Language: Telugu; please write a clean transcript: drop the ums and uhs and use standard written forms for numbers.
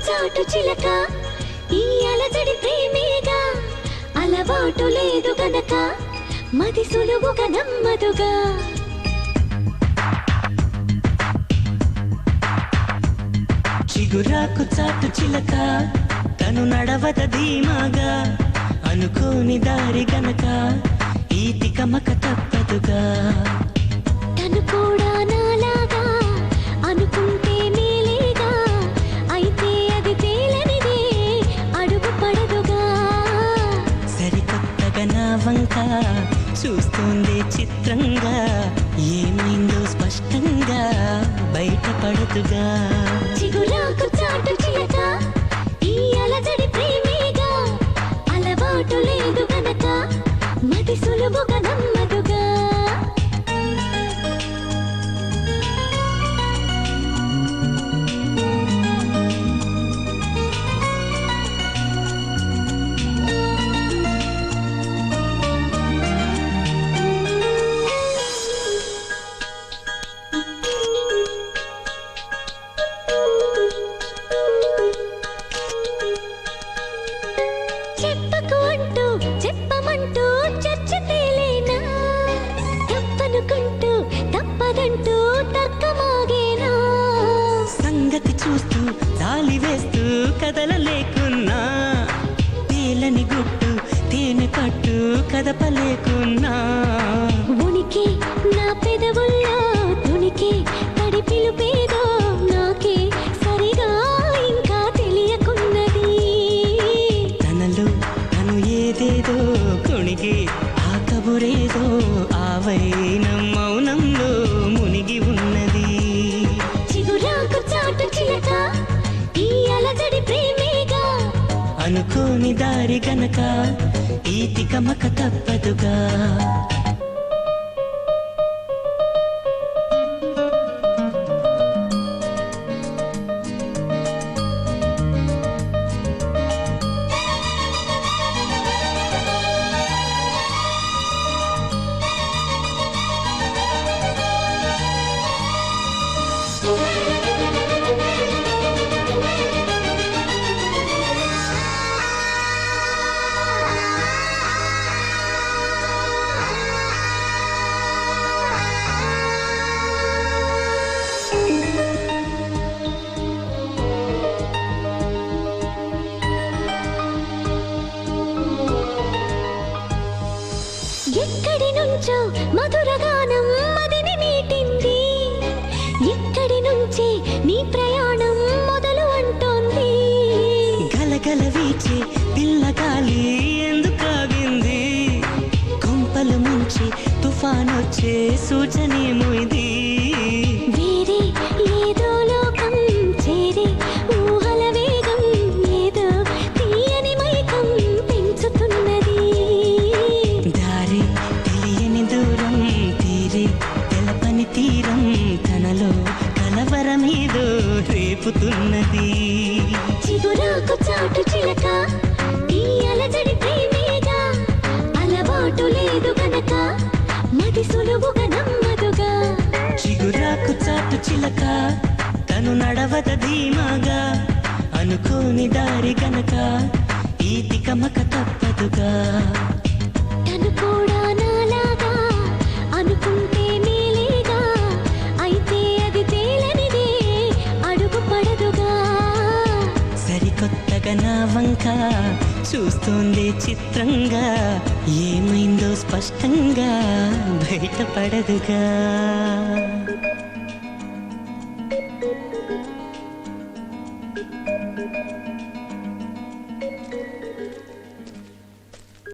చాటు చిలక ఈ అలజడి ప్రేమేగా అలవాటు లేదు గనక మది సులువుగా నమ్మదుగా చిగురాకు చాటు చిలక తను నడవద ధీమాగా అనుకోని దారి గనక ఈ తికమక తప్పదుగా తను కూడా నాలాగా అనుకుంటే మేలేగా అయితే అది తేలనిదే అడుగు పడదుగా సరికొత్తగా నా వంక చూస్తోంది చిత్రంగా ఏమైందో స్పష్టంగా బయటపడదుగా చిగురాకు చాటు చిలక ఈ అలజడి ప్రేమేగా అలవాటు లేదు గనక మది సులువుగా నమ్మదుగా చెప్పకు అంటూ చెప్పమంటూ చర్చ తేలేనా తప్పనుకుంటూ తప్పదంటూ తర్కమాగేనా సంగతి చూస్తూ తాలి వేస్తూ కదలలేకున్నా తేలని గుట్టు తేనె పట్టు కదపలేకున్నా ఉనికి నా పెదవుల్లో తునికి తడి పిలుపేదో నాకే సరిగా ఇంకా తెలియకున్నది తనలో తను ఏదేదో కొణిగి ఆ కబురేదో ఆవైనం మౌనంలో మునిగి ఉన్నది చిగురాకు చాటు చిలక ఈ అలజడి ప్రేమేగా అనుకోని దారి గనక ఈ తికమక తప్పదుగా ఎక్కడి నుంచో మధురగానం మదిని మీటింది ఎక్కడి నుంచి నీ ప్రయాణం మొదలు అంటోంది గలగల వీచే పిల్లగాలి ఎందుకాగింది కొంపలు ముంచి తుఫానొచ్చే సూచనేమో ఇది వేరే ఏదో లోకం చేరి ఊహల వేగం ఏదో తీయని మైకం పెంచుతున్నది దారి తెలియని దూరం తీరే తెలపని తీరం తనలో కలవరమేదో రేపుతున్నది చిగురాకు చాటు చిలక ఈ అలజడి ప్రేమేగా అలవాటు లేదు గనక మది సులువుగా నమ్మదుగా చిగురాకు చాటు చిలక తను నడవద ధీమాగా అనుకోని దారి గనక ఈ తికమక తప్పదుగా తను కూడా నాలాగా అనుకుంటే మేలేగా అయితే అది తేలనిదే అడుగు పడదుగా సరికొత్తగా నా వంక చూస్తోంది చిత్రంగా ఏమైందో స్పష్టంగా బయటపడదుగా